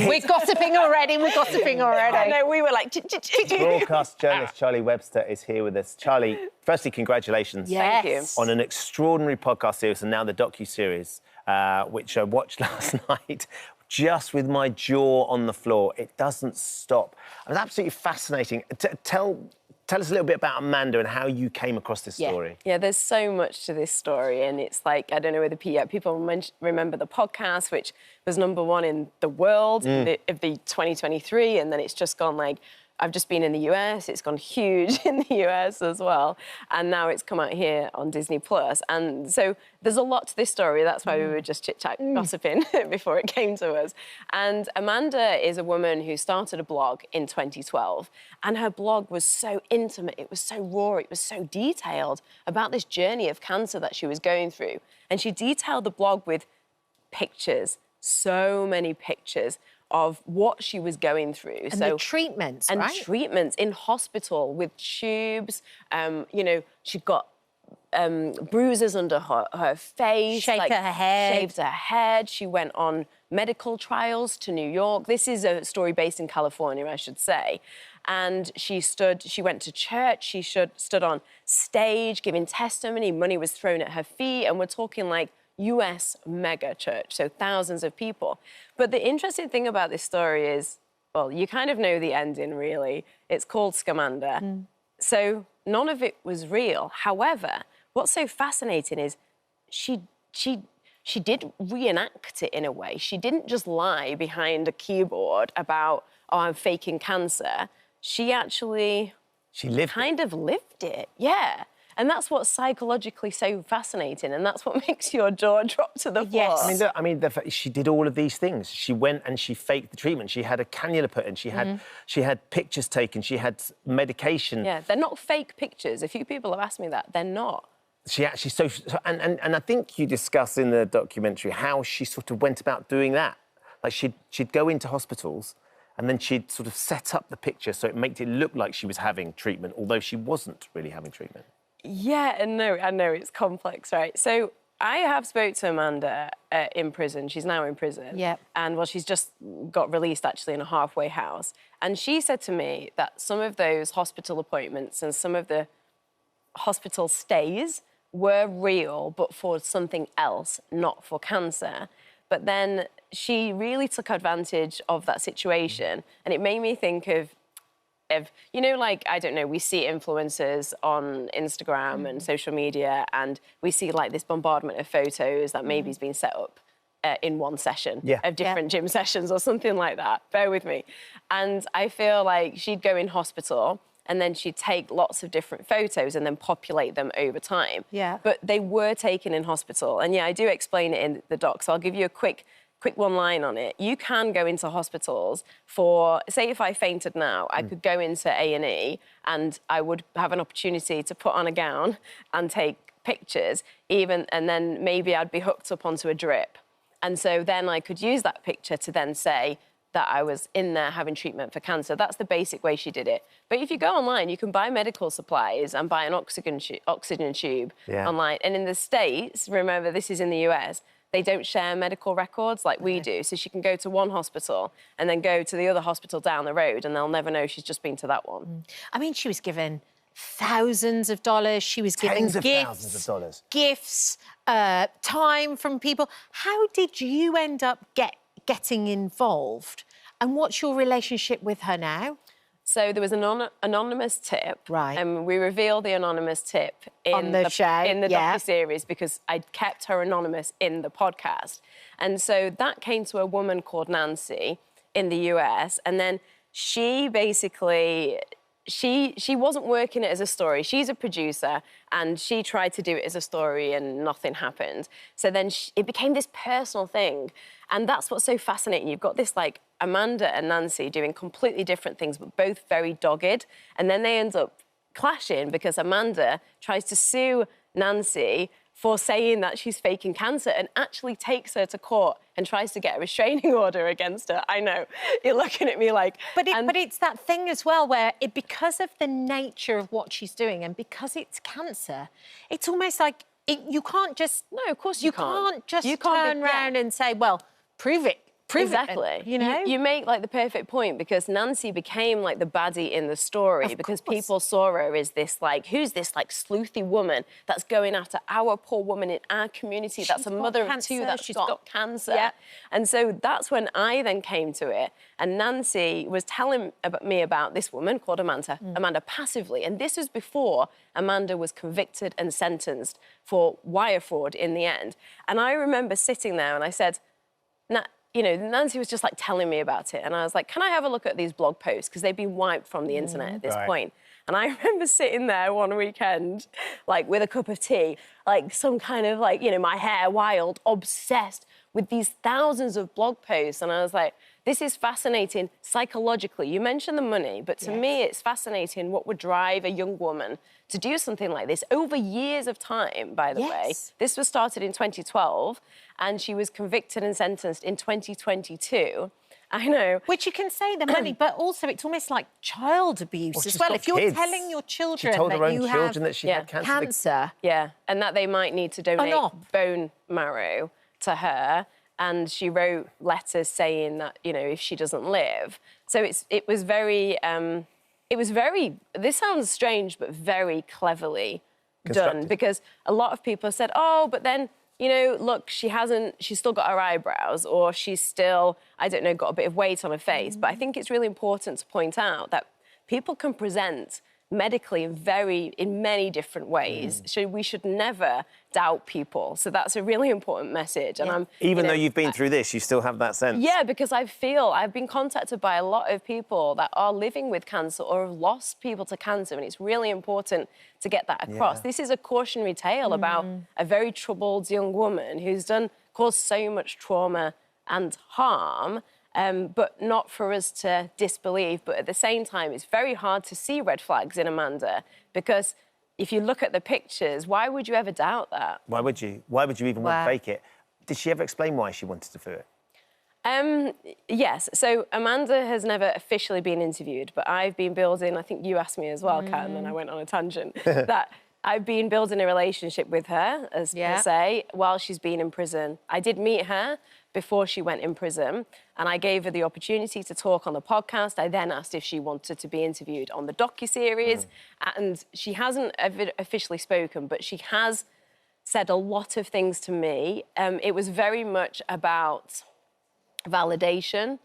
We're gossiping already. I know, we were like... Broadcast journalist Charlie Webster is here with us. Charlie, firstly, congratulations. Yes. Thank you. On an extraordinary podcast series and now the docu-series, which I watched last night, just with my jaw on the floor. It doesn't stop. It was absolutely fascinating. Tell us a little bit about Amanda and how you came across this story. Yeah, there's so much to this story, and it's like, I don't know whether people remember the podcast, which was #1 in the world of the 2023, and then it's just gone like, I've just been in the US, it's gone huge in the US as well, and now it's come out here on Disney+. And so there's a lot to this story, that's why we were just chit-chat gossiping before it came to us. And Amanda is a woman who started a blog in 2012, and her blog was so intimate, it was so raw, it was so detailed about this journey of cancer that she was going through. And she detailed the blog with pictures, so many pictures, of what she was going through. And the treatments, right? And treatments in hospital with tubes. You know, she got bruises under her face. Shaved her head. Shaved her head. She went on medical trials to New York. This is a story based in California, I should say. And she went to church, she stood on stage giving testimony, money was thrown at her feet, and we're talking like US mega church, so thousands of people. But the interesting thing about this story is, well, you kind of know the ending, really. It's called Scamander. So none of it was real. However, what's so fascinating is she did reenact it in a way. She didn't just lie behind a keyboard about, oh, I'm faking cancer. She actually... She lived kind of lived it, yeah. And that's what's psychologically so fascinating, and that's what makes your jaw drop to the floor. Yes. I mean, she did all of these things. She went and she faked the treatment. She had a cannula put in. She had pictures taken. She had medication. Yeah, they're not fake pictures. A few people have asked me that. They're not. She actually and I think you discuss in the documentary how she sort of went about doing that. Like she'd go into hospitals, and then she'd sort of set up the picture so it made it look like she was having treatment, although she wasn't really having treatment. Yeah, and no, I know, it's complex, right? So I have spoke to Amanda in prison. She's now in prison. Yeah. And, well, she's just got released, actually, in a halfway house. And she said to me that some of those hospital appointments and some of the hospital stays were real, but for something else, not for cancer. But then she really took advantage of that situation, and it made me think of, you know, like, I don't know, we see influencers on Instagram and social media, and we see, like, this bombardment of photos that maybe has been set up in one session of different gym sessions or something like that. Bear with me. And I feel like she'd go in hospital and then she'd take lots of different photos and then populate them over time. Yeah. But they were taken in hospital. And, yeah, I do explain it in the doc, so I'll give you a quick one line on it. You can go into hospitals for, say if I fainted now, I could go into A&E and I would have an opportunity to put on a gown and take pictures, and then maybe I'd be hooked up onto a drip. And so then I could use that picture to then say that I was in there having treatment for cancer. That's the basic way she did it. But if you go online, you can buy medical supplies and buy an oxygen tube online. And in the States, remember this is in the US, they don't share medical records like we do. So she can go to one hospital and then go to the other hospital down the road, and they'll never know she's just been to that one. I mean, she was given thousands of dollars. She was given Tens of gifts, thousands of dollars. Gifts, time from people. How did you end up getting involved? And what's your relationship with her now? So there was an anonymous tip. Right. And we revealed the anonymous tip in the show, in the docu-series, because I'd kept her anonymous in the podcast. And so that came to a woman called Nancy in the US. And then she basically... She wasn't working it as a story. She's a producer, and she tried to do it as a story and nothing happened. So then it became this personal thing. And that's what's so fascinating. You've got this, like, Amanda and Nancy doing completely different things, but both very dogged. And then they end up clashing because Amanda tries to sue Nancy for saying that she's faking cancer and actually takes her to court and tries to get a restraining order against her. I know, you're looking at me like... But it's that thing as well where, because of the nature of what she's doing and because it's cancer, it's almost like you can't just... No, of course you can't. You can't just turn around and say, well, prove it prove it, exactly. you know? You make, like, the perfect point, because Nancy became, like, the baddie in the story because people saw her as this, like, who's this, like, sleuthy woman that's going after our poor woman in our community that's a mother of two that's got cancer. Yeah. And so that's when I then came to it, and Nancy was telling me about this woman called Amanda passively, and this was before Amanda was convicted and sentenced for wire fraud in the end. And I remember sitting there and I said, you know, Nancy was just like telling me about it. And I was like, can I have a look at these blog posts? Because they've been wiped from the internet at this point. And I remember sitting there one weekend, like with a cup of tea, like some kind of like, you know, my hair wild, obsessed with these thousands of blog posts. And I was like, this is fascinating psychologically. You mentioned the money, but to me, it's fascinating what would drive a young woman to do something like this over years of time, by the way. This was started in 2012, and she was convicted and sentenced in 2022. I know. Which you can say the money, but also it's almost like child abuse as well. If you're telling your children that you have that she had cancer. Yeah, and that they might need to donate bone marrow to her. And she wrote letters saying that, you know, if she doesn't live. So it was very, this sounds strange, but very cleverly done. Because a lot of people said, oh, but then, you know, look, she's still got her eyebrows, or she's still, I don't know, got a bit of weight on her face. But I think it's really important to point out that people can present medically in many different ways. So we should never doubt people. So that's a really important message. And Even though you've been through this, you still have that sense. Yeah, because I've been contacted by a lot of people that are living with cancer or have lost people to cancer, and it's really important to get that across. This is a cautionary tale about a very troubled young woman who's caused so much trauma and harm. But not for us to disbelieve. But at the same time, it's very hard to see red flags in Amanda, because if you look at the pictures, why would you ever doubt that? Why would you? Why would you even want to fake it? Did she ever explain why she wanted to do it? Yes. So Amanda has never officially been interviewed, but I've been building, I think you asked me as well, Kat, and then I went on a tangent, that I've been building a relationship with her, as per se, while she's been in prison. I did meet her before she went in prison, and I gave her the opportunity to talk on the podcast. I then asked if she wanted to be interviewed on the docuseries, and she hasn't officially spoken, but she has said a lot of things to me. It was very much about validation,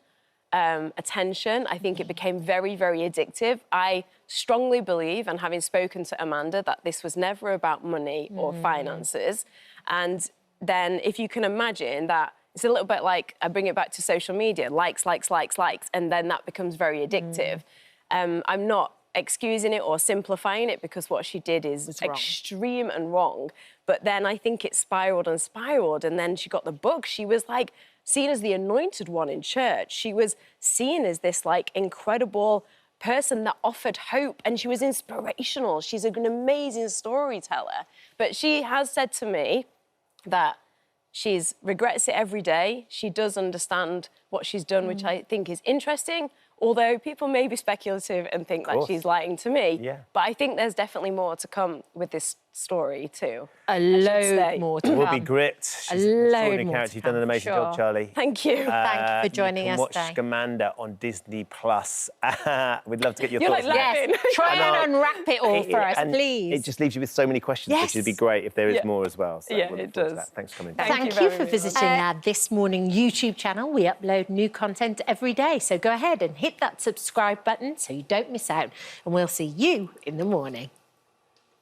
attention. I think it became very, very addictive. I strongly believe, and having spoken to Amanda, that this was never about money or finances. And then if you can imagine that, it's a little bit like, I bring it back to social media, likes, likes, likes, likes, and then that becomes very addictive. I'm not excusing it or simplifying it, because what she did is extreme and wrong. But then I think it spiraled and spiraled, and then she got the book. She was like seen as the anointed one in church. She was seen as this like incredible person that offered hope, and she was inspirational. She's an amazing storyteller. But she has said to me that she regrets it every day. She does understand what she's done, which I think is interesting, although people may be speculative and think that she's lying to me. But I think there's definitely more to come with this story too. A load more to come. It will be grit. She's an extraordinary character. You've done an amazing job, Charlie. Thank you. Thank you for joining us today. Watch Scamander on Disney+. We'd love to get your thoughts. Try and unwrap it all for us, please. It just leaves you with so many questions, which would be great if there is more as well. So it does. Thanks for coming. Thank you for visiting our This Morning YouTube channel. We upload new content every day, so go ahead and hit that subscribe button so you don't miss out, and we'll see you in the morning.